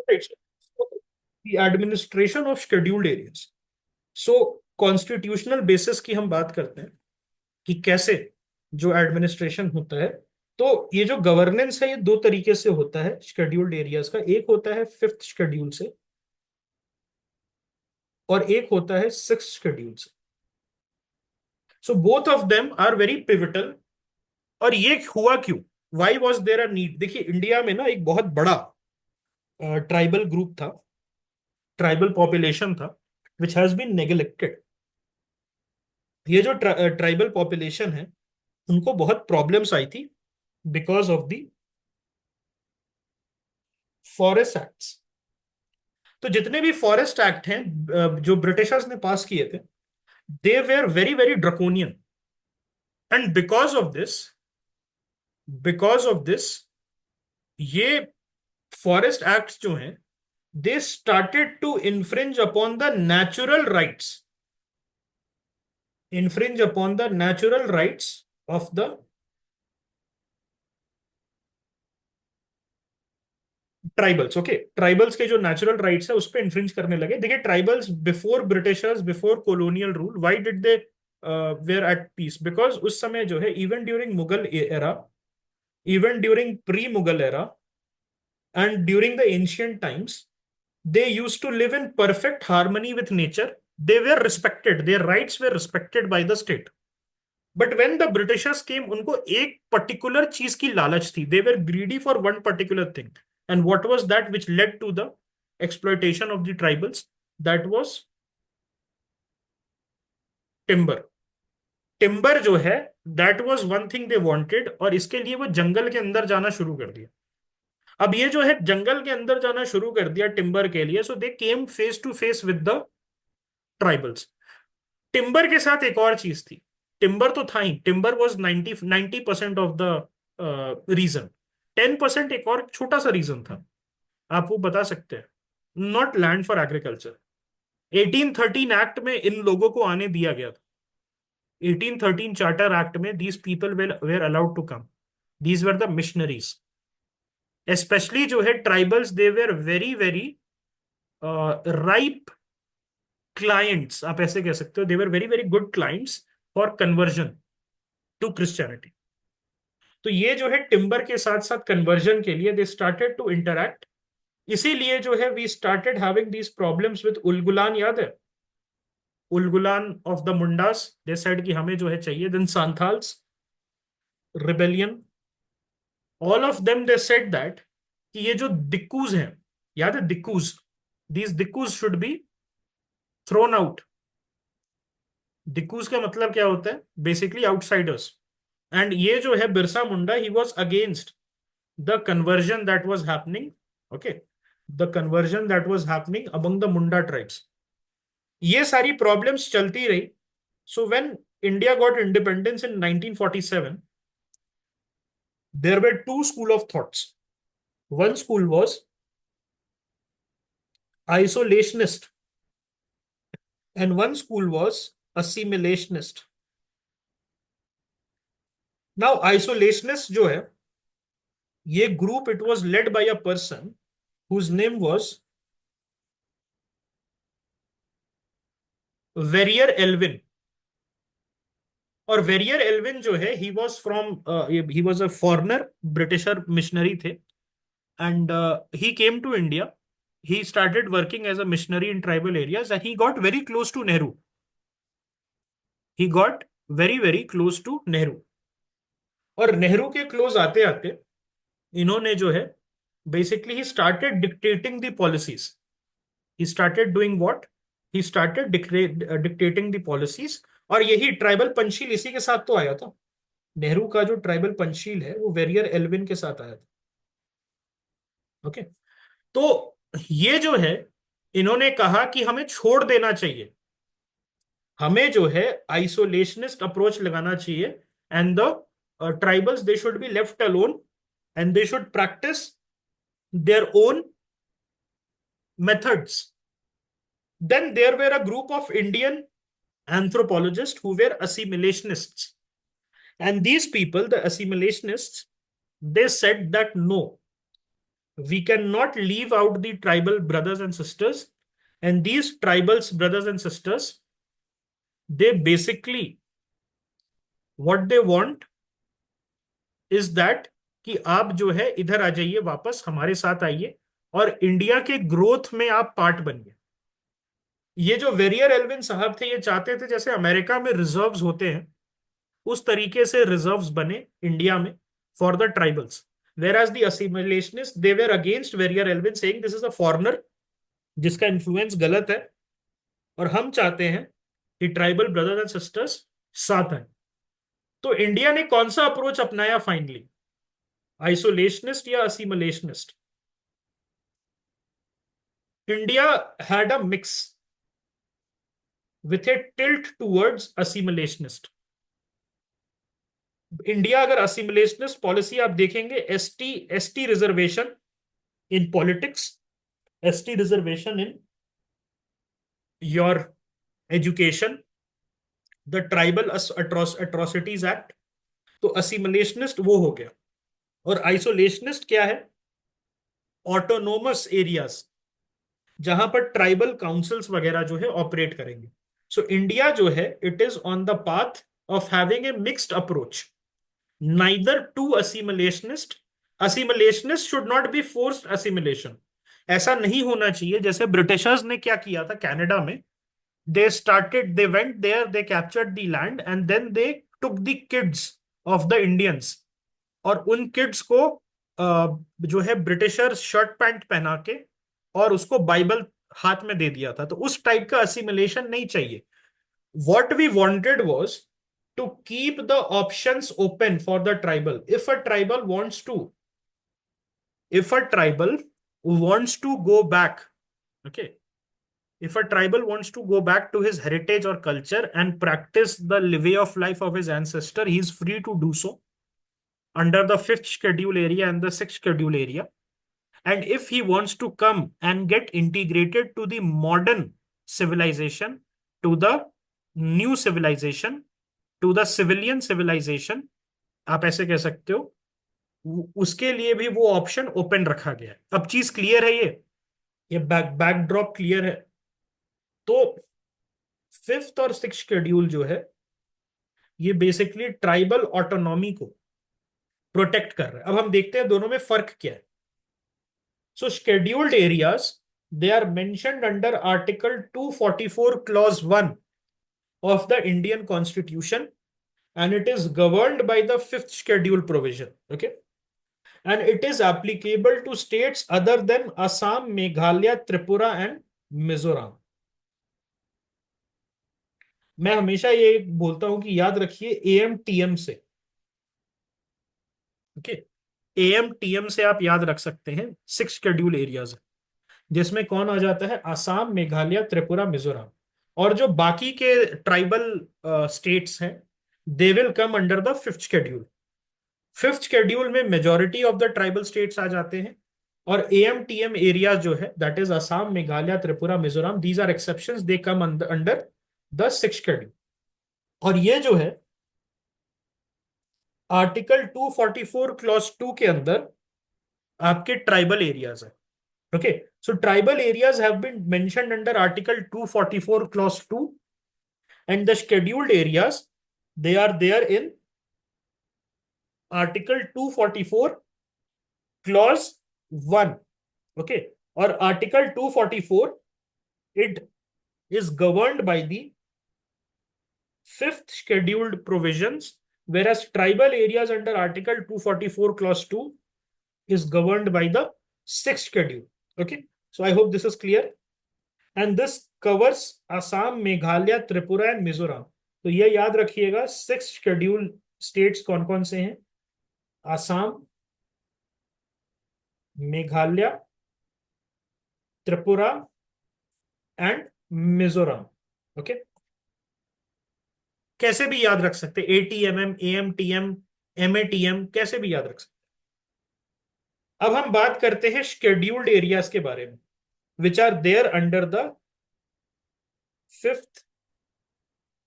the administration of scheduled areas. So constitutional basis की हम बात करते हैं कि कैसे जो एडमिनिस्ट्रेशन होता है, तो ये जो गवर्नेंस है ये दो तरीके से होता है शेड्यूल्ड एरियाज का। एक होता है फिफ्थ शेड्यूल से और एक होता है सिक्स्थ शेड्यूल से। So both of them are very pivotal. और ये हुआ क्यों? Why was there a need? देखिए, इंडिया में ना एक बहुत बड़ा ट्राइबल ग्रुप था, ट्राइबल पॉपुलेशन था, विच हैज बीन नेग्लेक्टेड। ये जो ट्राइबल पॉपुलेशन है उनको बहुत प्रॉब्लम्स आई थी because of the forest acts. तो जितने भी फॉरेस्ट एक्ट हैं जो ब्रिटिशर्स ने पास किए थे, they were very very draconian. And because of this ये फॉरेस्ट एक्ट्स जो हैं, they started to infringe upon the natural rights, infringe upon the natural rights of the tribals. Okay, tribals के जो natural rights है उस पर infringe करने लगे। देखिए, tribals before britishers, before colonial rule, why did they were at peace? Because उस समय जो है, even during Mughal era, even during pre Mughal era and during the ancient times, they used to live in perfect harmony with nature. They were respected, their rights were respected by the state. But when the Britishers came, उनको एक particular चीज की लालच थी। They were greedy for one particular thing. And what was that which led to the exploitation of the tribals? That was timber. Timber जो है, that was one thing they wanted, और इसके लिए वो जंगल के अंदर जाना शुरू कर दिया। अब ये जो है जंगल के अंदर जाना शुरू कर दिया टिम्बर के लिए, so they came face to face with the tribals. Timber के साथ एक और चीज थी। टिम्बर तो था ही, timber was 90% of the reason. 10% एक और छोटा सा रीजन था, आप वो बता सकते हैं? Not land for agriculture. 1813 act में इन लोगों को आने दिया गया था। 1813 चार्टर एक्ट में these people were allowed to come. These were the missionaries. Specially जो है tribals, they were very very ripe clients, आप ऐसे कह सकते हो। They were very very good clients for conversion to Christianity. तो ये जो है टिम्बर के साथ साथ कन्वर्जन के लिए दे स्टार्टेड टू इंटरैक्ट। इसीलिए जो है we started having these problems with Ulgulan. याद है Ulgulan of the Mundas? They said कि हमें जो है चाहिए। Then Santhals rebellion, all of them they said that कि ये जो दिक्कूज हैं, याद है dikus, these dikus should be thrown out. Dikus का मतलब क्या होता है? Basically outsiders. एंड ये जो है Birsa Munda, he was against the conversion that was happening. Okay, the conversion that was happening among the Munda tribes. ये सारी प्रॉब्लम्स चलती रही। So when India got independence in 1947, there were two school of thoughts. One school was isolationist and one school was assimilationist. Now isolationist जो है, ये group, it was led by a person whose name was Verrier Elwin. और Verrier Elwin जो है, he was from, he was a foreigner, Britisher missionary थे। And he came to India. He started working as a missionary in tribal areas and he got very close to Nehru. He got very very close to Nehru. और नेहरू के close आते आते इन्होंने जो है, basically he started dictating the policies. He started doing what? He started dictating the policies. और यही tribal Panchsheel इसी के साथ तो आया था। नेहरू का जो ट्राइबल पंचशील है वो वेरियर एल्विन के साथ आया था। ओके, तो ये जो है, इन्होंने कहा कि हमें छोड़ देना चाहिए, हमें जो है आइसोलेशनिस्ट अप्रोच लगाना चाहिए। And the tribals, they should be left alone and they should practice their own methods. Then there were a group of Indian anthropologists who were assimilationists. And these people, the assimilationists, they said that no, we cannot leave out the tribal brothers and sisters, and these tribals brothers and sisters, they basically what they want is that कि आप जो है इधर आ जाइए, वापस हमारे साथ आइए और इंडिया के ग्रोथ में आप पार्ट बनिए। ये जो वेरियर एल्विन साहब थे, ये चाहते थे जैसे अमेरिका में रिजर्व्स होते हैं उस तरीके से रिजर्व्स बने इंडिया में for the tribals. whereas the assimilationists they were against Verrier Elvin, saying this is a foreigner जिसका इन्फ्लुएंस गलत है, और हम चाहते हैं कि ट्राइबल ब्रदर्स एंड सिस्टर्स साथ आए। तो इंडिया ने कौन सा अप्रोच अपनाया फाइनली, आइसोलेशनिस्ट या assimilationist? India had a mix with a tilt towards assimilationist. India अगर असिमिलेशनिस्ट पॉलिसी आप देखेंगे, ST reservation in politics, ST reservation in your education, the tribal atrocities act, तो असिमिलेशनिस्ट वो हो गया। और आइसोलेशनिस्ट क्या है, ऑटोनोमस एरियाज जहां पर ट्राइबल काउंसिल्स वगैरह जो है ऑपरेट करेंगे। सो इंडिया जो है it is on the path of having a mixed approach, neither too assimilationist, assimilationist should not be forced assimilation. ऐसा नहीं होना चाहिए जैसे ब्रिटिशर्स ने क्या किया था कनाडा में, they went there, they captured the land and then they took the kids of the Indians, और उन किड्स को जो है ब्रिटिशर शर्ट पैंट पहना के और उसको बाइबल हाथ में दे दिया था। तो उस टाइप का असिमिलेशन नहीं चाहिए। what we wanted was to keep the options open for the tribal. If a tribal wants to go back, okay, if a tribal wants to go back to his heritage or culture and practice the way of life of his ancestor, he is free to do so under the fifth schedule area and the sixth schedule area. And if he wants to come and get integrated to the modern civilization, to the new civilization, to the civilian civilization, आप ऐसे कह सकते हो, उसके लिए भी वो option open रखा गया है। अब चीज क्लियर है, ये बैकड्रॉप क्लियर है। तो फिफ्थ और सिक्स शेड्यूल जो है ये बेसिकली ट्राइबल ऑटोनॉमी को प्रोटेक्ट कर रहा है। अब हम देखते हैं दोनों में फर्क क्या है। So scheduled areas they are mentioned under article 244 clause 1 of the Indian Constitution, and it is governed by the fifth schedule provision. Okay, and it is applicable to states other than Assam, Meghalaya, Tripura and Mizoram. मैं हमेशा ये बोलता हूं कि याद रखिए एएमटीएम से, okay, एएमटीएम से आप याद रख सकते हैं सिक्स शेड्यूल एरियाज, जिसमें कौन आ जाता है, आसाम, मेघालय, त्रिपुरा, मिजोरम, और जो बाकी के ट्राइबल स्टेट्स हैं they will come under the fifth schedule. Fifth schedule में majority of the tribal states आ जाते हैं, और एएमटीएम एरिया जो है that is Assam, Meghalaya, Tripura, Mizoram, these are exceptions, they come under the sixth schedule. और ये जो है आर्टिकल 244 क्लॉज 2 के अंदर आपके ट्राइबल एरियाज है। Okay, so tribal areas have been mentioned under article 244 clause 2 and the scheduled areas they are there in article 244 clause 1. Okay, or article 244 it is governed by the fifth scheduled provisions, whereas tribal areas under article 244 clause 2 is governed by the sixth schedule. Okay, so I hope this is clear, and this covers Assam, Meghalaya, Tripura and Mizoram. तो ये याद रखिएगा six schedule states कौन कौन से हैं, Assam, Meghalaya, Tripura and Mizoram. Okay, कैसे भी याद रख सकते, एटीएमएम, एएमटीएम, एमएटीएम, कैसे भी याद रख सकते। अब हम बात करते हैं शेड्यूल्ड एरियाज के बारे में, which are there under the fifth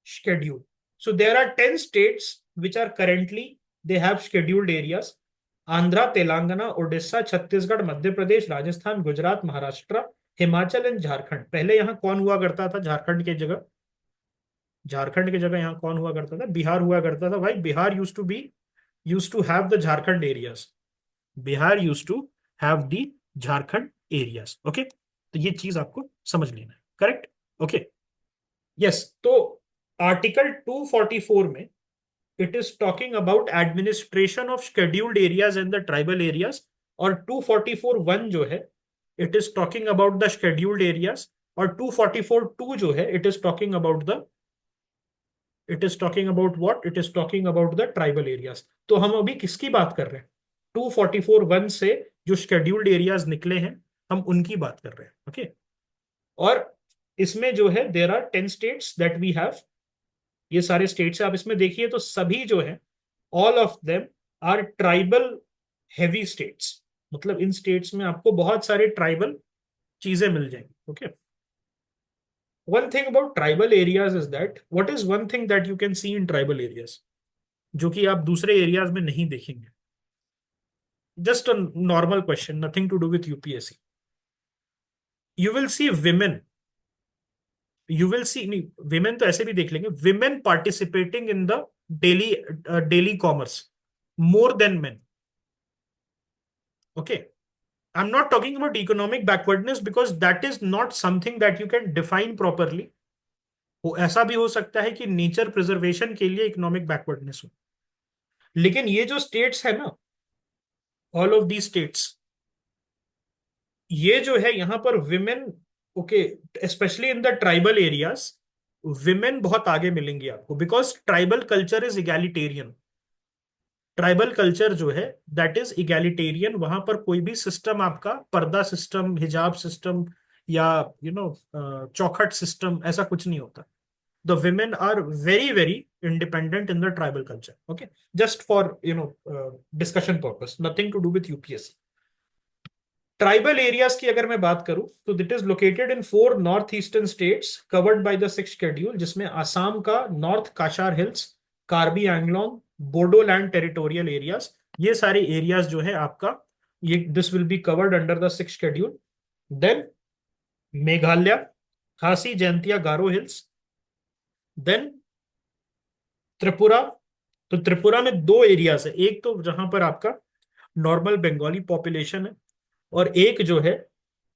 schedule. So there are 10 states which are currently they have scheduled areas. Andhra, Telangana, Orissa, Chhattisgarh, Madhya Pradesh, Rajasthan, Gujarat, Maharashtra, Himachal and Jharkhand. पहले यहाँ कौन हुआ करता था झारखंड की जगह? झारखंड की जगह यहाँ कौन हुआ करता था? बिहार हुआ करता था भाई। Bihar used to have the Jharkhand areas. Bihar used to have the Jharkhand areas. Okay, तो ये चीज आपको समझ लेना है। करेक्ट? Okay, yes. तो आर्टिकल 244 में it is talking about administration of scheduled areas and the tribal areas. और 244(1) जो है it is talking about the scheduled areas. और 244(2) जो है it is talking about what? It is talking about the tribal areas. तो हम अभी किसकी बात कर रहे हैं? 244(1) से जो शेड्यूल्ड एरियाज निकले हैं, हम उनकी बात कर रहे हैं। ओके, और इसमें जो है there are 10 states that we have. ये सारे स्टेट्स आप इसमें देखिए तो सभी जो है all of them are tribal heavy states. मतलब इन स्टेट्स में आपको बहुत सारे ट्राइबल चीजें मिल जाएंगी। Okay, one thing about tribal areas is that what is one thing that you can see in tribal areas जो कि आप दूसरे एरियाज में नहीं देखेंगे? Just a normal question, nothing to do with UPSC. You will see women, you will see, नहीं women तो ऐसे भी देख लेंगे, women participating in the daily daily commerce more than men. Okay, I am not talking about economic backwardness because that is not something that you can define properly. वो ऐसा भी हो सकता है कि नेचर प्रिजर्वेशन के लिए इकोनॉमिक बैकवर्डनेस हो। लेकिन ये जो स्टेट्स है ना, ऑल ऑफ दी स्टेट्स, ये जो है यहाँ पर women, okay, specially in the tribal areas women बहुत आगे मिलेंगी आपको because tribal culture is egalitarian. Tribal culture जो है दैट इज इगैलिटेरियन। वहां पर कोई भी सिस्टम आपका पर्दा सिस्टम, हिजाब सिस्टम या चौखट सिस्टम ऐसा कुछ नहीं होता। The women are very very independent in the tribal culture. Okay, just for discussion purpose, nothing to do with UPSC. Tribal areas की अगर मैं बात करूं तो it is located in 4 north eastern states covered by the 6th schedule, जिसमें आसाम का North Cachar Hills, Karbi Anglong, Bodoland territorial areas, ये सारे एरियाज जो है आपका, ये this will be covered under the 6th schedule. Then Meghalaya, खासी जयंतिया गारो हिल्स। देन त्रिपुरा। तो त्रिपुरा में दो एरियाज है, एक तो जहां पर आपका नॉर्मल बंगाली पॉपुलेशन है, और एक जो है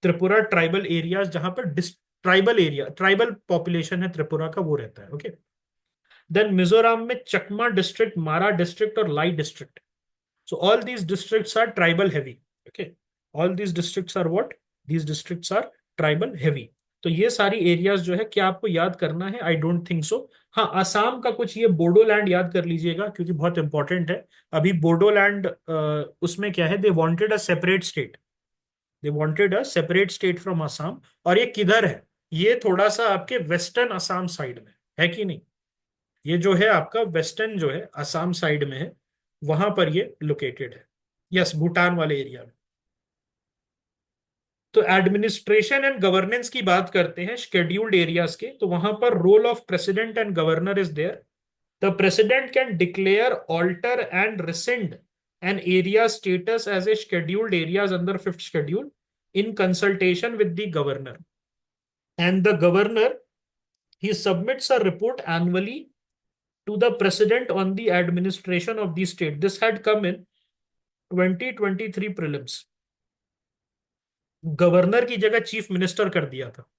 त्रिपुरा ट्राइबल एरियाज जहां पर ट्राइबल पॉपुलेशन है त्रिपुरा का, वो रहता है। ओके, देन मिजोरम में चकमा डिस्ट्रिक्ट, मारा डिस्ट्रिक्ट और Lai district. So all these districts are tribal heavy. Okay, all these districts are what? These districts are tribal heavy. तो ये सारी एरियाज जो है, क्या आपको याद करना है? I don't think so. हाँ, आसाम का कुछ ये बोडोलैंड याद कर लीजिएगा क्योंकि बहुत इंपॉर्टेंट है। अभी बोडोलैंड उसमें क्या है, they wanted a separate state, they wanted a separate state from Assam. और ये किधर है? ये थोड़ा सा आपके वेस्टर्न असम साइड में है कि नहीं? ये जो है आपका वेस्टर्न जो है असम साइड में है, वहां पर ये लोकेटेड है। यस, भूटान वाले एरिया में। तो एडमिनिस्ट्रेशन एंड गवर्नेंस की बात करते हैं शेड्यूल्ड एरियाज के, तो वहां पर role of president and governor is there. The president can declare, alter and rescind an area status as a scheduled areas under 5th schedule in consultation with the governor. And the governor, he submits a report annually to the president on the administration of the state. This had come in 2023 prelims. Governor की जगह chief minister कर दिया था,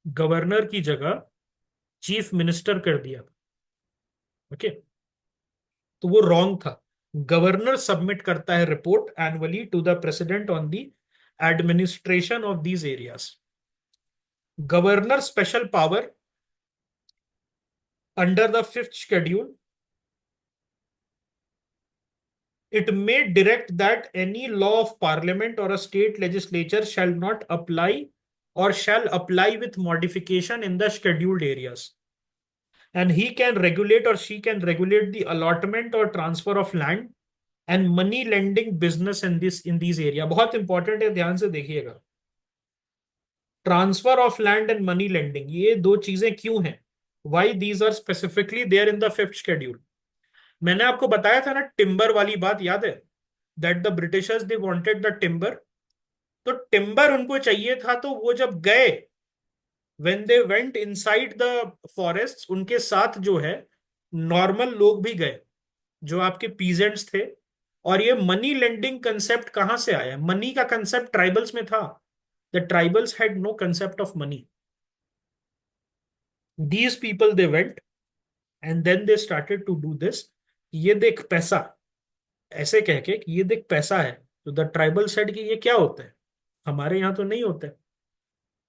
governor की जगह chief minister कर दिया था। ओके, तो वो रॉन्ग था। गवर्नर सबमिट करता है report annually to the president on the administration of these areas. Governor special power under the 5th schedule, it may direct that any law of parliament or a state legislature shall not apply or shall apply with modification in the scheduled areas, and he can regulate or she can regulate the allotment or transfer of land and money lending business in these area। बहुत important है, ध्यान से देखिएगा। Transfer of land and money lending, ये दो चीजें क्यों हैं? Why these are specifically there in the 5th schedule? मैंने आपको बताया था ना टिम्बर वाली बात, याद है? That the Britishers they wanted the timber. तो टिम्बर उनको चाहिए था, तो वो जब गए, when they went inside the forest, उनके साथ जो है नॉर्मल लोग भी गए, जो आपके पीजेंट्स थे। और ये मनी लेंडिंग कंसेप्ट कहां से आया? मनी का कंसेप्ट ट्राइबल्स में था। The tribals had no concept of money. These people they went and then they started to do this. ये देख पैसा, ऐसे कह के कि ये देख पैसा है। तो द ट्राइबल सेड कि ये क्या होता है, हमारे यहाँ तो नहीं होता है।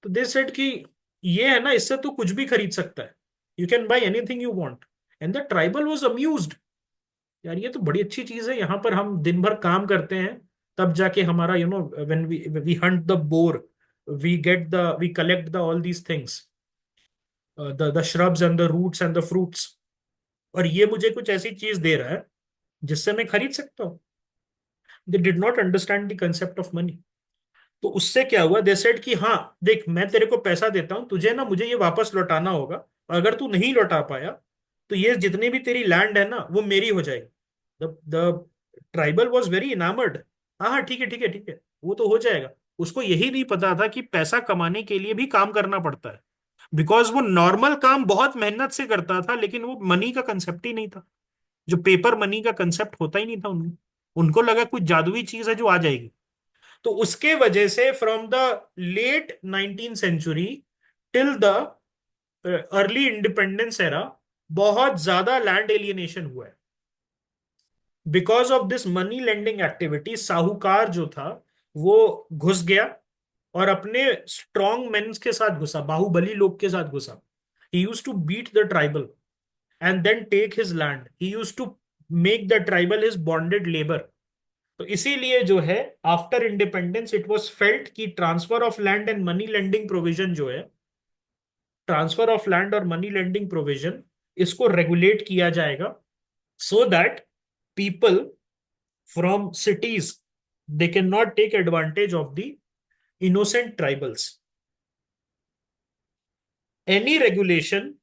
तो दे सेड कि ये है ना, इससे तो कुछ भी खरीद सकता है, you can buy anything you want. And the tribal was amused, यार ये तो बड़ी अच्छी चीज है, यहाँ पर हम दिन भर काम करते हैं, तब जाके हमारा when we hunt the boar, we collect the all these things, the shrubs and the roots and the fruits, और ये मुझे कुछ ऐसी चीज दे रहा है जिससे मैं खरीद सकता हूँ। They did not understand the concept of money. तो उससे क्या हुआ, दे सेड कि हाँ देख, मैं तेरे को पैसा देता हूं, तुझे ना मुझे ये वापस लौटाना होगा, और अगर तू नहीं लौटा पाया तो ये जितनी भी तेरी लैंड है ना वो मेरी हो जाएगी। The tribal was very enamoured. हाँ हाँ ठीक है ठीक है ठीक है, वो तो हो जाएगा। उसको यही नहीं पता था कि पैसा कमाने के लिए भी काम करना पड़ता है, बिकॉज वो नॉर्मल काम बहुत मेहनत से करता था, लेकिन वो मनी का कंसेप्ट ही नहीं था, जो पेपर मनी का कंसेप्ट होता ही नहीं था उनको। उनको लगा कुछ जादुई चीज है जो आ जाएगी। तो उसके वजह से from the late 19th century till the early independence era बहुत ज्यादा लैंड एलियनेशन हुआ है, because of this money lending activity. साहूकार जो था वो घुस गया, और अपने स्ट्रॉन्ग मेन के साथ घुसा, बाहुबली लोग के साथ घुसा। He used to beat the tribal and then take his land. He used to make the tribal his bonded labour. तो इसीलिए जो है after independence it was felt कि transfer of land and money lending provision जो है, transfer of land और money lending provision, इसको regulate किया जाएगा, so that people from cities they can not take advantage of the innocent tribals. Any regulation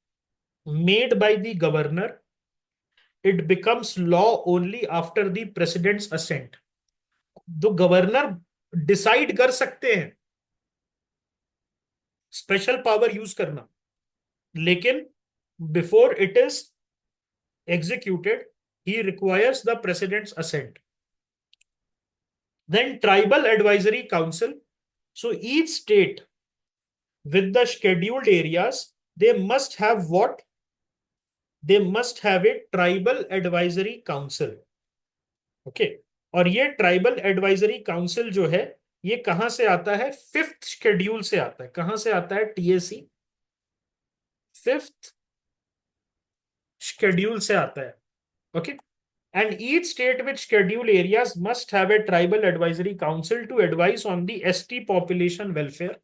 made by the governor, it becomes law only after the president's assent. तो governor decide कर सकते हैं, special power use करना, लेकिन before it is executed he requires the president's assent. Then tribal advisory council, so each state with the scheduled areas, they must have what? They must have a tribal advisory council. Okay okay? और ये tribal advisory council जो है, ये कहां से आता है? Fifth schedule से आता है। कहां से आता है? टीएसी फिफ्थ शेड्यूल से आता है। Okay, and each state with scheduled areas must have a tribal advisory council to advise on the ST population welfare।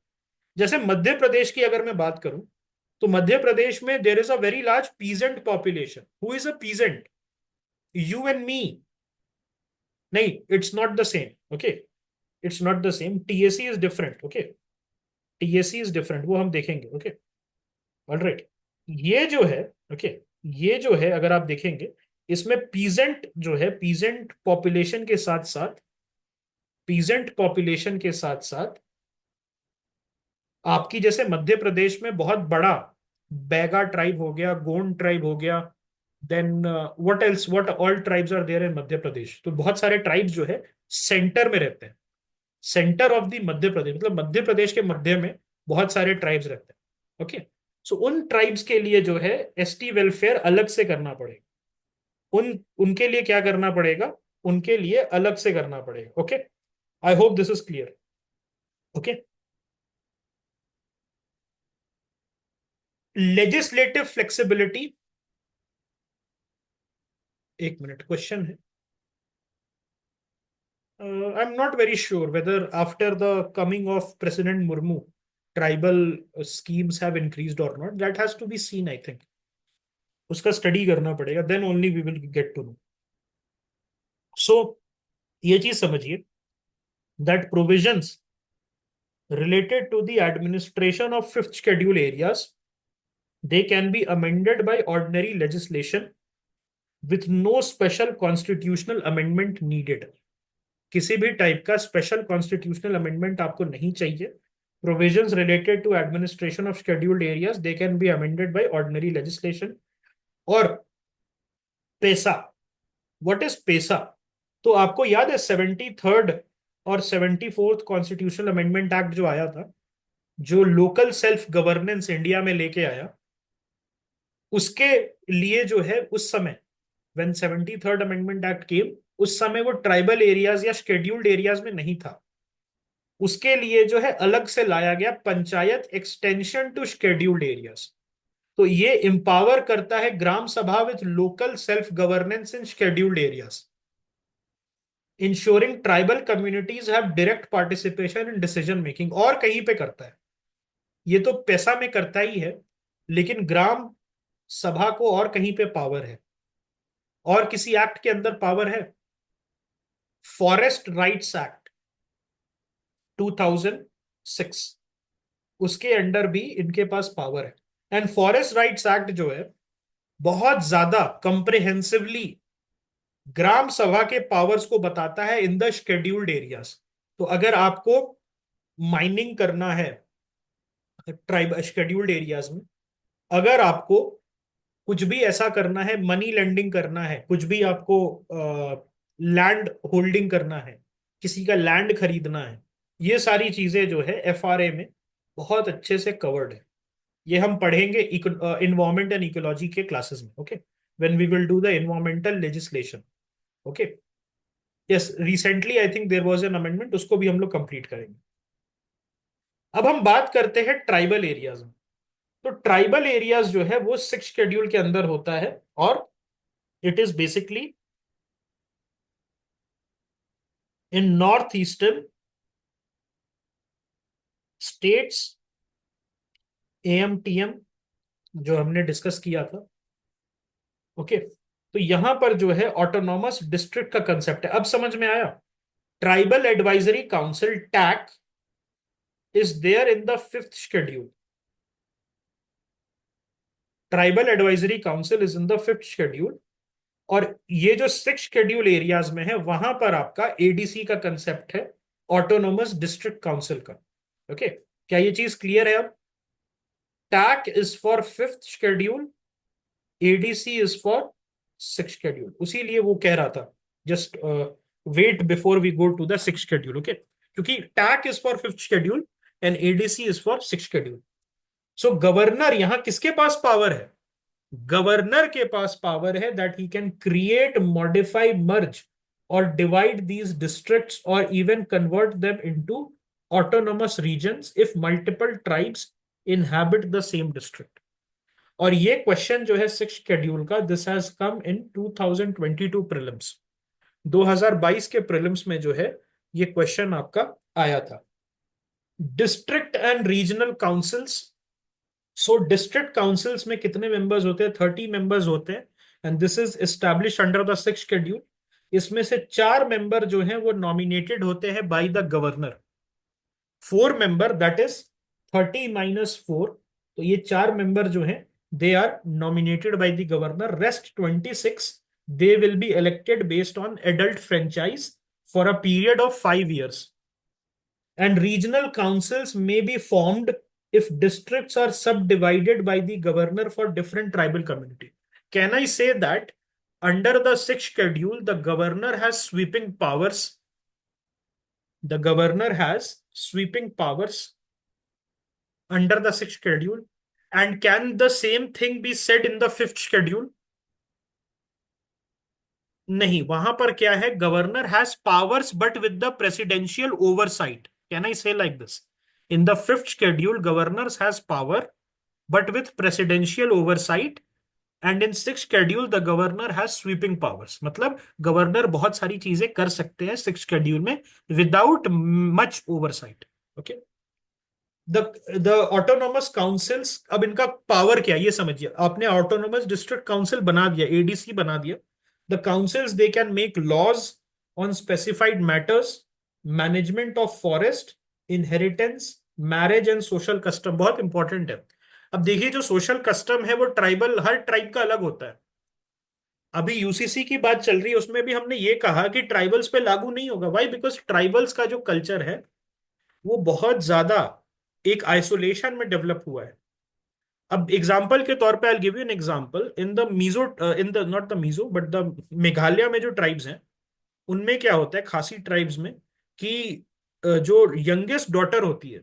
जैसे मध्य प्रदेश की अगर मैं बात करूं, तो मध्य प्रदेश में there is a very large peasant population. Who is a peasant? You and me. नहीं, it's not the same. Okay, it's not the same, TAC is different. Okay, TAC is different, वो हम देखेंगे। Okay, alright. ये जो है, okay, ये जो है अगर आप देखेंगे, इसमें पीजेंट जो है, पीजेंट पॉपुलेशन के साथ साथ, पीजेंट पॉपुलेशन के साथ साथ आपकी जैसे मध्य प्रदेश में बहुत बड़ा बैगा ट्राइब हो गया, गोंड ट्राइब हो गया, then what else, what all tribes are there in Madhya Pradesh. तो बहुत सारे ट्राइब्स जो है सेंटर में रहते हैं, centre of the Madhya Pradesh, मतलब मध्य प्रदेश के मध्य में बहुत सारे ट्राइब्स रहते हैं। ओके, सो उन ट्राइब्स के लिए जो है एसटी वेलफेयर अलग से करना पड़ेगा। उनके लिए क्या करना पड़ेगा? उनके लिए अलग से करना पड़ेगा। Okay, I hope this is clear. Okay, legislative flexibility, एक मिनट, क्वेश्चन है। आई am not very sure whether after the coming of president Murmu tribal schemes have increased or not. That has to be seen, I think. उसका study करना पड़ेगा, then only we will get to know. सो ये चीज समझिए, that provisions related to the administration of fifth schedule areas, they can be amended by ordinary legislation with no special constitutional amendment needed. किसी भी type का special constitutional amendment आपको नहीं चाहिए। Provisions related to administration of scheduled areas they can be amended by ordinary legislation. और PESA, what is पेसा? तो आपको याद है 73rd और 74th कॉन्स्टिट्यूशनल अमेंडमेंट एक्ट जो आया था, जो लोकल सेल्फ गवर्नेंस इंडिया में लेके आया, उसके लिए जो है उस समय व्हेन 73rd अमेंडमेंट एक्ट केम, उस समय वो ट्राइबल एरियाज या शेड्यूल्ड एरियाज में नहीं था। उसके लिए जो है अलग से लाया गया panchayat extension to scheduled areas. तो ये इंपावर करता है gram sabha with local self governance in scheduled areas, ensuring tribal communities have direct participation in decision making. और कहीं पे करता है, ये तो पैसा में करता ही है, लेकिन ग्राम सभा को और कहीं पे पावर है। और किसी एक्ट के अंदर पावर है, फॉरेस्ट राइट्स एक्ट 2006, उसके अंडर भी इनके पास पावर है। एंड फॉरेस्ट राइट्स एक्ट जो है बहुत ज्यादा कंप्रिहेंसिवली ग्राम सभा के पावर्स को बताता है इन द शेड्यूल्ड एरियाज। तो अगर आपको माइनिंग करना है ट्राइब शेड्यूल्ड एरियाज में, अगर आपको कुछ भी ऐसा करना है, मनी लेंडिंग करना है, कुछ भी आपको लैंड होल्डिंग करना है, किसी का लैंड खरीदना है, ये सारी चीजें जो है एफआरए में बहुत अच्छे से कवर्ड है। ये हम पढ़ेंगे इन्वायरमेंट एंड इकोलॉजी के क्लासेस में, okay, when we will do the environmental legislation. Okay, yes, recently I think there was an amendment, उसको भी हम लोग कंप्लीट करेंगे। अब हम बात करते हैं ट्राइबल एरियाज में। तो ट्राइबल एरियाज जो है वो 6 शेड्यूल के अंदर होता है, और it is basically in north eastern states, AMTM जो हमने डिस्कस किया था। ओके, तो यहां पर जो है ऑटोनॉमस डिस्ट्रिक्ट का कंसेप्ट है। अब समझ में आया? Tribal advisory council TAC is there in the 5th schedule. Tribal advisory council is in the 5th schedule. और ये जो 6 शेड्यूल एरियाज में है, वहां पर आपका एडीसी का कंसेप्ट है, ऑटोनोमस डिस्ट्रिक्ट काउंसिल का। ओके, क्या ये चीज क्लियर है अब? TAC is for 5th schedule, ADC is for 6th schedule. उसीलिए वो कह रहा था just wait before we go to the 6th schedule. Okay, क्योंकि TAC is for 5th schedule and ADC is for 6th schedule. So governor यहां किसके पास power है? गवर्नर के पास पावर है that he can create, modify, मर्ज और divide these districts और even convert them into autonomous regions if multiple tribes inhabit the same district. और ये क्वेश्चन जो है 6 शेड्यूल का, this has come in 2022 prelims. 2022 के प्रीलिम्स में जो है ये क्वेश्चन आपका आया था। District and regional councils. So district councils में कितने मेंबर्स होते हैं? 30 मेंबर्स होते हैं, and this is establish under the 6th schedule. इसमें से 4 मेंबर जो हैं वो नॉमिनेटेड होते हैं by the governor. 4 member, that is 30 - 4, तो ये 4 मेंबर जो हैं they are nominated by the governor. Rest 26 they will be elected based on adult franchise for a period of 5 years। And regional councils may be formed if districts are subdivided by the governor for different tribal community. Can I say that under the 6th schedule, the governor has sweeping powers? The governor has sweeping powers under the 6th schedule. And can the same thing be said in the 5th schedule? नहीं, वहां पर क्या है? Governor has powers but with the presidential oversight. Can I say like this? In the 5th schedule governor has power but with presidential oversight, and in 6th schedule the governor has sweeping powers. मतलब governor बहुत सारी चीजें कर सकते हैं 6th schedule में without much oversight. Okay, the the autonomous councils, अब इनका पावर क्या है ये समझिए। आपने ऑटोनोमस डिस्ट्रिक्ट काउंसिल बना दिया, एडीसी बना दिया। The councils they can make laws on specified matters, management of forest, inheritance, marriage and social custom. बहुत इंपॉर्टेंट है। अब देखिए, जो सोशल कस्टम है वो ट्राइबल, हर ट्राइब का अलग होता है। अभी यूसीसी की बात चल रही है, उसमें भी हमने ये कहा कि ट्राइबल्स पे लागू नहीं होगा। वाई? बिकॉज ट्राइबल्स का जो कल्चर है वो बहुत ज्यादा एक आइसोलेशन में डेवलप हुआ है। अब एग्जाम्पल के तौर पे I give you an example. In the Mizo, in the not the Mizo but the Meghalaya में जो ट्राइब्स हैं, उनमें क्या होता है खासी ट्राइब्स में कि जो यंगेस्ट डॉटर होती है,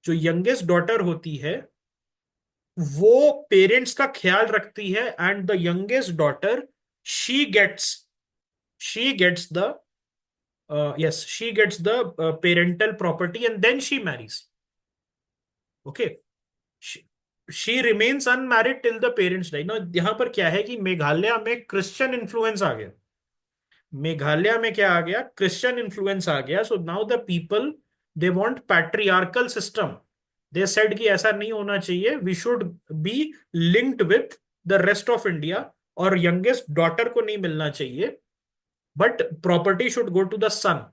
जो यंगेस्ट डॉटर होती है वो पेरेंट्स का ख्याल रखती है, and the youngest daughter, she gets she gets the yes, she gets the parental property and then she marries. Okay. she remains unmarried till the parents die. now यहाँ पर क्या है कि मेघालय में क्रिश्चियन इन्फ्लुएंस आ गया। मेघालय में क्या आ गया? क्रिश्चियन इन्फ्लुएंस आ गया। So now the people, they want patriarchal system. They said कि ऐसा नहीं होना चाहिए, we should be linked with the rest of India, और यंगेस्ट डॉटर को नहीं मिलना चाहिए, but property should go to the son,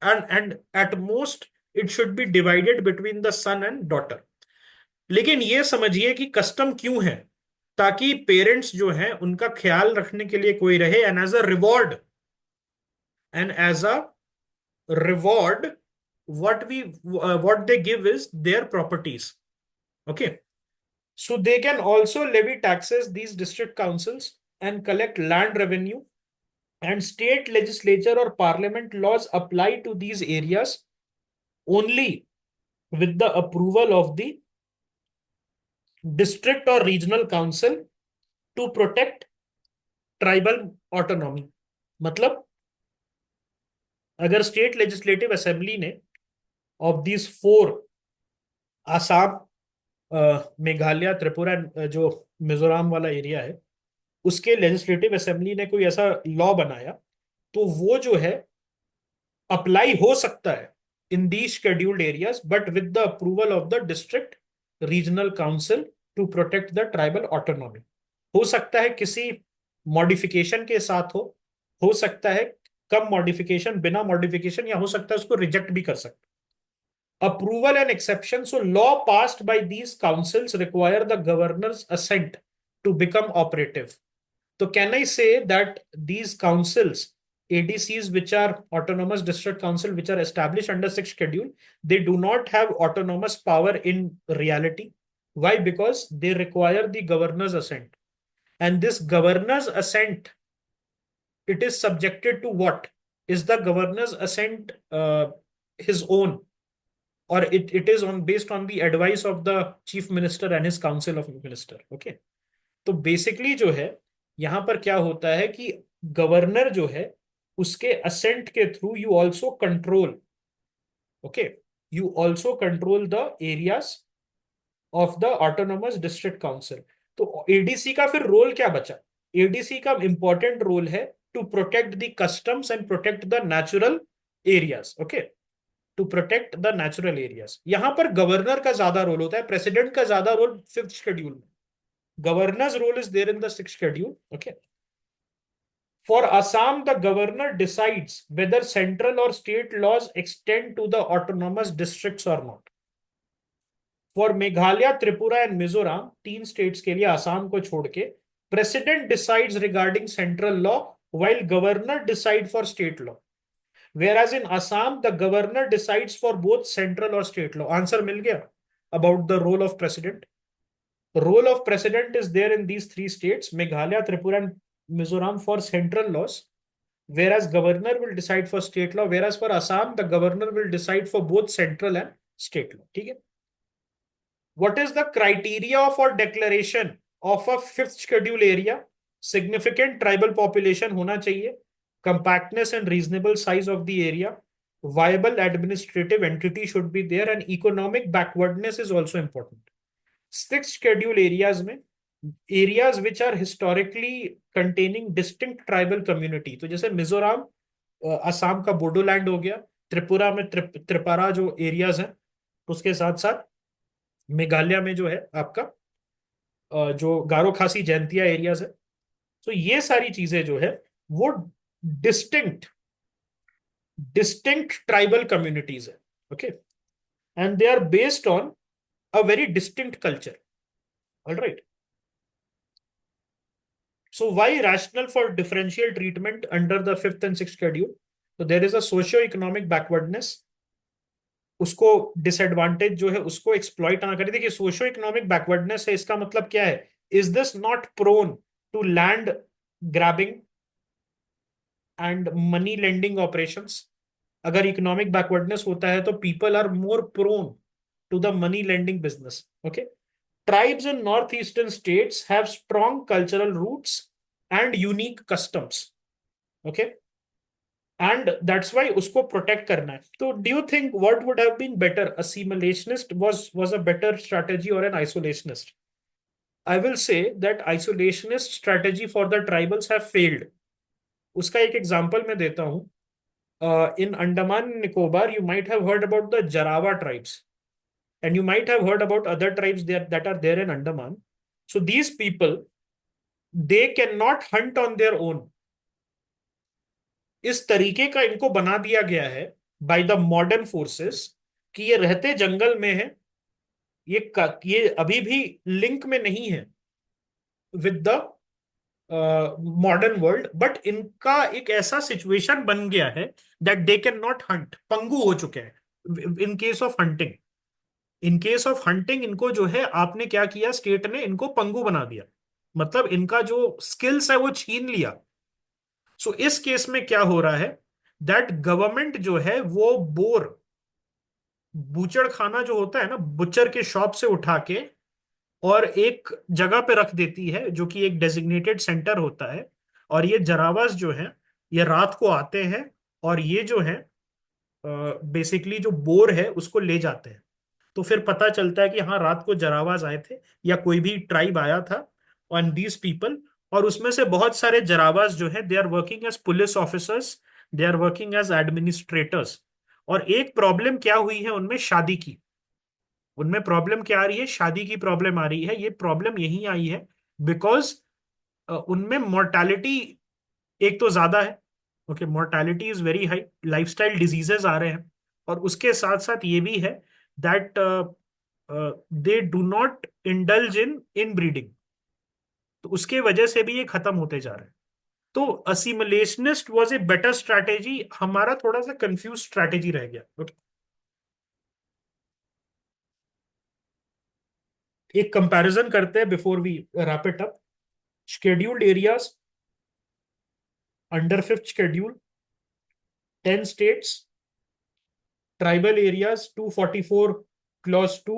and at most it should be divided between the son and daughter। लेकिन ये समझिए कि कस्टम क्यों है? ताकि पेरेंट्स जो हैं उनका ख्याल रखने के लिए कोई रहे, and as a reward what they give is their properties। Okay, so they can also levy taxes, these district councils, and collect land revenue, and state legislature or parliament laws apply to these areas only with the approval of the district or regional council to protect tribal autonomy. मतलब अगर state legislative assembly ने of these four, Assam, Meghalaya, Tripura, जो मिजोरम वाला area है, उसके legislative assembly ने कोई ऐसा लॉ बनाया, तो वो जो है अप्लाई हो सकता है in the scheduled areas, but with the approval of the district regional council to protect the tribal autonomy. हो सकता है किसी मॉडिफिकेशन के साथ हो सकता है कम मॉडिफिकेशन, बिना मॉडिफिकेशन, या हो सकता है उसको रिजेक्ट भी कर सकते। Approval and exception, so law passed by these councils require the governor's assent to become operative. तो can I say that these councils, ADCs, which are autonomous district council, which are established under sixth schedule, they do not have autonomous power in reality? Why? Because they require the governor's assent, and this governor's assent, it is subjected to what? Is the governor's assent his own, or it is on based on the advice of the chief minister and his council of minister? Okay, तो basically जो है यहां पर क्या होता है कि governor जो है उसके असेंट के through you also control, okay, you also control the areas of the autonomous district council. तो एडीसी का फिर रोल क्या बचा? एडीसी का इंपॉर्टेंट रोल है to protect the customs and protect the natural areas. Okay, to protect the natural areas. यहां पर गवर्नर का ज्यादा रोल होता है, प्रेसिडेंट का ज्यादा रोल फिफ्थ शेड्यूल में। Governor's role is there in the sixth schedule. Okay. For Assam, the governor decides whether central or state laws extend to the autonomous districts or not. For Meghalaya, Tripura and Mizoram, तीन states के लिए आसाम को छोड़ के, president decides regarding central law while governor decide for state law. Whereas in Assam, the governor decides for both central or state law. Answer मिल गया about the role of president. Role of president is there in these three states, Meghalaya, Tripura and Mizoram, for central laws, whereas governor will decide for state law, whereas for Assam the governor will decide for both central and state law। ठीक है। What is the criteria for declaration of a fifth schedule area? Significant tribal population होना चाहिए, compactness and reasonable size of the area, viable administrative entity should be there, and economic backwardness is also important। Six schedule areas में, areas which are historically containing distinct tribal community, तो जैसे मिजोरम, असम का बोडोलैंड हो गया, त्रिपुरा में त्रिपुरा जो एरियाज हैं, उसके साथ साथ मेघालय में जो है आपका जो गारो खासी जैंतिया एरियाज है। तो ये सारी चीजें जो है वो डिस्टिंक्ट डिस्टिंक्ट ट्राइबल कम्युनिटीज है। Okay, and they are based on a very distinct culture। All right, So why rational for differential treatment under the fifth and sixth schedule? So there is a socio-economic backwardness. उसको disadvantage जो है उसको exploit ना करें। देखिए socio economic backwardness है, इसका मतलब क्या है? Is this not prone to land grabbing and money lending operations? अगर इकोनॉमिक बैकवर्डनेस होता है तो people are more prone to the money lending business. Okay. Tribes in north eastern states have strong cultural roots and unique customs. Okay. And that's why उसको protect करना है। तो do you think what would have been better, assimilationist was a better strategy और an isolationist? I will say that isolationist strategy for the tribals have failed. उसका एक example मैं देता हूं। In Andaman Nicobar you might have heard about the Jarawa tribes, and you might have heard about other tribes there that are there in Andaman. So these people, they cannot hunt on their own. इस तरीके का इनको बना दिया गया है by the modern forces कि ये रहते जंगल में है, ये अभी भी लिंक में नहीं है with the modern world, but इनका एक ऐसा सिचुएशन बन गया है that they can not hunt, पंगु हो चुके हैं in case of hunting. In case of hunting इनको जो है आपने क्या किया, स्टेट ने इनको पंगु बना दिया, मतलब इनका जो स्किल्स है वो छीन लिया। सो इस केस में क्या हो रहा है दैट गवर्नमेंट जो है वो बोर, बूचड़ खाना जो होता है ना, बुचर के शॉप से उठा के और एक जगह पे रख देती है जो कि एक डेजिग्नेटेड सेंटर होता है। और ये जरावास जो है ये रात को आते हैं और ये जो है बेसिकली जो बोर है उसको ले जाते हैं। तो फिर पता चलता है कि हाँ रात को जरावाज आए थे या कोई भी ट्राइब आया था ऑन दीज पीपल। और उसमें से बहुत सारे जरावाज जो है they are working as police officers, they are working as administrators. और एक प्रॉब्लम क्या हुई है उनमें, शादी की। उनमें प्रॉब्लम क्या आ रही है, शादी की प्रॉब्लम आ रही है। ये प्रॉब्लम यही आई है बिकॉज उनमें मोर्टालिटी एक तो ज्यादा है। Okay, mortality is very high, lifestyle diseases आ रहे हैं। और उसके साथ साथ ये भी है that they do not indulge in in breeding, तो उसके वजह से भी ये खत्म होते जा रहे हैं। तो असिमिलेशनिस्ट वाज ए बेटर स्ट्रैटेजी, हमारा थोड़ा सा कंफ्यूज स्ट्रैटेजी रह गया। Okay? एक कंपैरिजन करते हैं before we wrap it up. Scheduled areas under fifth schedule 10 states, tribal areas 244 clause 2,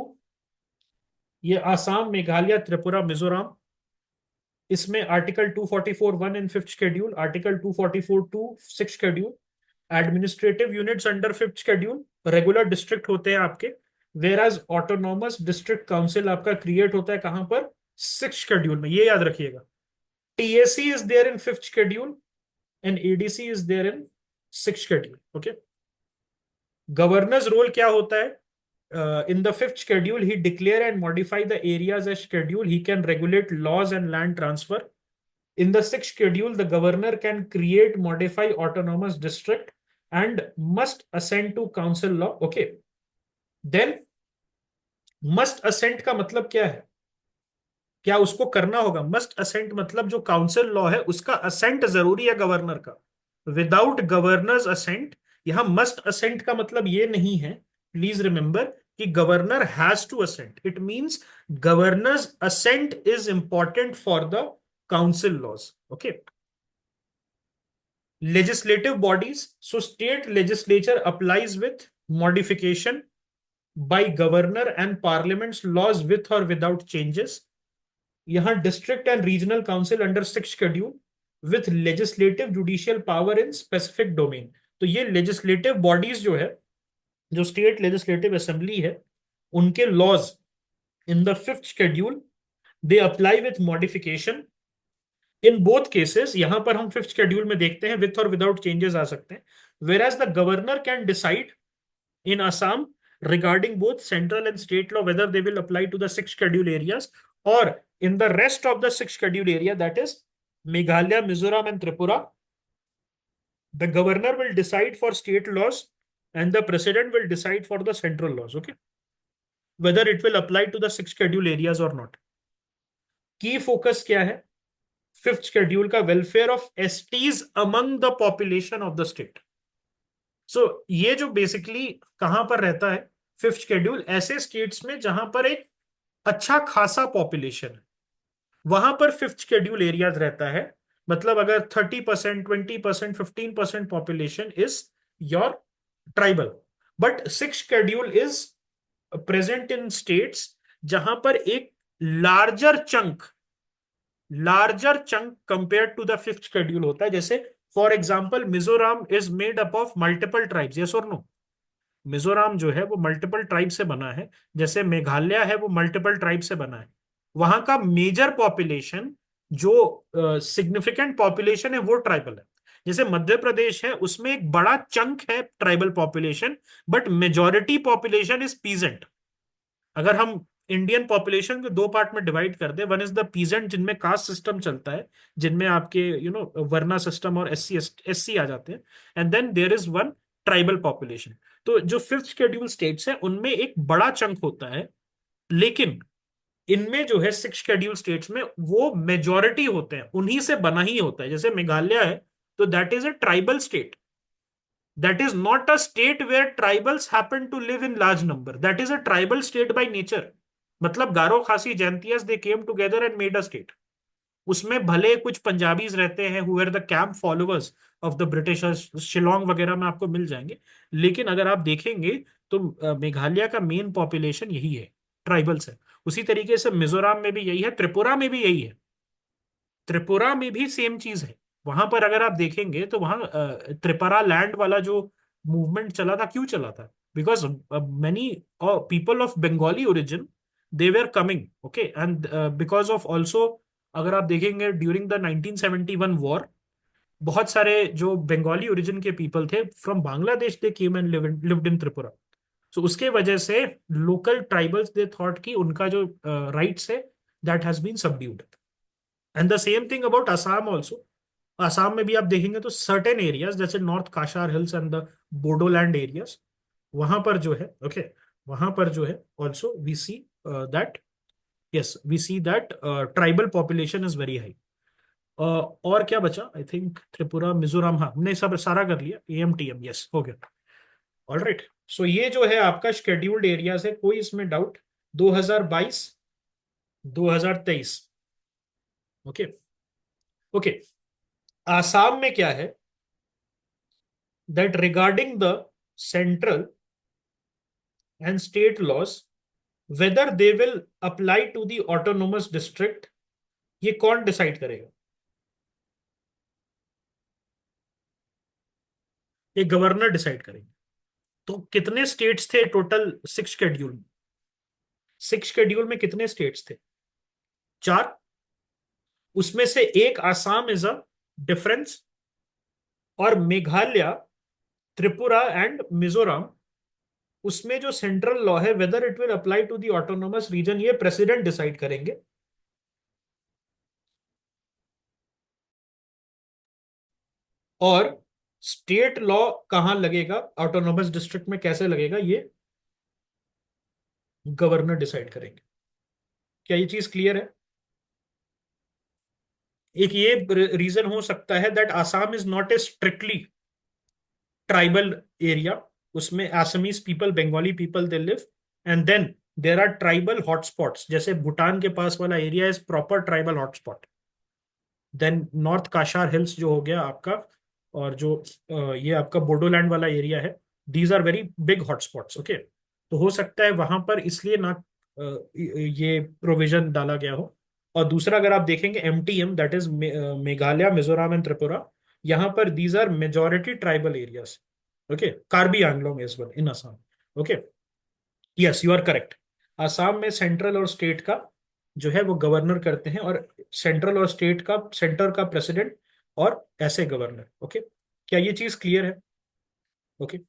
ये आसाम, मेघालय, त्रिपुरा, मिजोरम। इसमें article 244 1 in fifth schedule, article 244 2 six schedule. Administrative units under fifth schedule regular district होते हैं आपके, whereas autonomous district council आपका create होता है कहां पर, सिक्स शेड्यूल में, ये याद रखिएगा। TAC is there in fifth schedule and ADC is there in six schedule. Okay. Governor's role क्या होता है? In the fifth schedule, he declare and modify the areas as schedule. He can regulate laws and land transfer. In the sixth schedule, the governor can create, modify autonomous district and must assent to council law. Okay. Then must assent का मतलब क्या है? क्या उसको करना होगा? Must ascent मतलब जो काउंसिल लॉ है उसका असेंट जरूरी है गवर्नर का। विदाउट गवर्नर्स असेंट, यहां मस्ट असेंट का मतलब ये नहीं है, प्लीज रिमेंबर, कि governor has to assent. It means governor's assent is important for the council laws. Okay. Legislative bodies, so state legislature applies with modification by governor and parliament's laws with और without changes. यहां district and regional council under six schedule with legislative judicial power in specific domain. तो ये legislative bodies जो है, जो state legislative assembly है, उनके laws in the fifth schedule they apply with modification in both cases. यहां पर हम फिफ्थ शेड्यूल में देखते हैं विथ और विदाउट चेंजेस आ सकते हैं। Whereas the governor can decide in Assam regarding both central and state law whether they will apply to the six scheduled areas, or in the rest of the six scheduled area, that is Meghalaya, Mizoram and Tripura, the governor will decide for state laws and the president will decide for the central laws. Okay, whether it will apply to the six scheduled areas or not. Key focus क्या है? Fifth schedule का welfare of STs among the population of the state. So ये जो basically कहां पर रहता है, fifth schedule ऐसे स्टेट्स में जहां पर एक अच्छा खासा पॉपुलेशन है, वहां पर फिफ्थ शेड्यूल एरियाज रहता है। मतलब अगर 30%, 20%, 15% population is your tribal, but six schedule is present in states जहां पर एक larger chunk larger chunk compare to the fifth schedule होता है। जैसे for example Mizoram is made up of multiple tribes, yes और नो? मिजोरम जो है वो मल्टीपल ट्राइब से बना है, जैसे मेघालय है वो मल्टीपल ट्राइब से बना है। वहां का मेजर पॉपुलेशन, जो सिग्निफिकेंट पॉपुलेशन है वो ट्राइबल है। जैसे मध्य प्रदेश है उसमें एक बड़ा चंक है tribal population, but majority population is peasant. अगर हम इंडियन पॉपुलेशन को दो पार्ट में डिवाइड कर दे, वन इज द पीजेंट जिनमें कास्ट सिस्टम चलता है, जिनमें आपके वर्ना सिस्टम और एस सी आ जाते हैं, and then there is one tribal population. तो जो फिफ्थ शेड्यूल स्टेट्स है उनमें एक बड़ा चंक होता है, लेकिन इनमें जो है सिक्स शेड्यूल स्टेट्स में वो मेजॉरिटी होते हैं, उन्हीं से बना ही होता है। जैसे मेघालय है तो that is a tribal state, that is not a state where tribals happen to live in large number, that is a tribal state by nature। मतलब Garo Khasi Jaintias they came together and made a state. उसमें भले कुछ पंजाबीज रहते हैं who are the camp followers of the Britishers, Shillong वगैरह में आपको मिल जाएंगे, लेकिन अगर आप देखेंगे तो मेघालय का मेन पॉपुलेशन यही है, ट्राइबल्स है। उसी तरीके से मिजोरम में भी यही है, त्रिपुरा में भी यही है, त्रिपुरा में भी सेम चीज है। वहां पर अगर आप देखेंगे तो वहां त्रिपुरा लैंड वाला जो मूवमेंट चला था, क्यों चला था? Because many people of Bengali origin they were coming, okay, and because of also अगर आप देखेंगे ड्यूरिंग द 1971 वॉर, बहुत सारे जो बंगाली ओरिजिन के पीपल थे from Bangladesh they came and lived in Tripura. So उसके वजह से लोकल ट्राइबल्स दे थॉट कि उनका जो राइट्स है that has been subdued. And the same thing about Assam also. Assam में भी आप देखेंगे तो सर्टेन एरियाज जैसे north Cachar hills and the Bodoland areas, वहां पर जो है, ओके, वहां पर जो है also we see that, yes we see that tribal population is very high. और क्या बचा? आई थिंक त्रिपुरा, मिजोरम, हाँ हमने सब सारा कर लिया, AMTM, यस हो गया। ऑल राइट, सो ये जो है आपका शेड्यूल्ड एरियाज है, कोई इसमें डाउट? 2022, 2023, okay okay. आसाम में क्या है, that regarding the central and state laws, whether they will apply to the autonomous district, ये कौन डिसाइड करेगा? ये गवर्नर डिसाइड करेंगे। तो कितने स्टेट्स थे टोटल सिक्स शेड्यूल में? सिक्स शेड्यूल में कितने स्टेट्स थे? चार। उसमें से एक आसाम इज अ डिफरेंस, और मेघालय, त्रिपुरा एंड मिजोरम, उसमें जो सेंट्रल लॉ है whether it will apply to the autonomous region, ये प्रेसिडेंट डिसाइड करेंगे। और स्टेट लॉ कहां लगेगा, ऑटोनोमस डिस्ट्रिक्ट में कैसे लगेगा, ये गवर्नर डिसाइड करेंगे। क्या ये चीज क्लियर है? एक ये रीजन हो सकता है that Assam is not a strictly tribal area, उसमें Assamese people, Bengali people they live, and then there are tribal hotspots, जैसे भूटान के पास वाला area is proper tribal hotspot. Then north Cachar hills जो हो गया आपका, और जो ये आपका बोडोलैंड वाला एरिया है, these are very big hotspots, okay. तो हो सकता है वहां पर इसलिए ना ये प्रोविजन डाला गया हो। और दूसरा अगर आप देखेंगे MTM, that is Meghalaya, Mizoram and Tripura, यहाँ पर these are majority tribal areas, okay. Karbi Anglong as well in Assam, okay. Yes you are correct. Assam में सेंट्रल और स्टेट का जो है वो गवर्नर करते हैं, और सेंट्रल और स्टेट का, सेंटर का प्रेसिडेंट, और ऐसे गवर्नर, ओके। क्या ये चीज क्लियर है? ओके।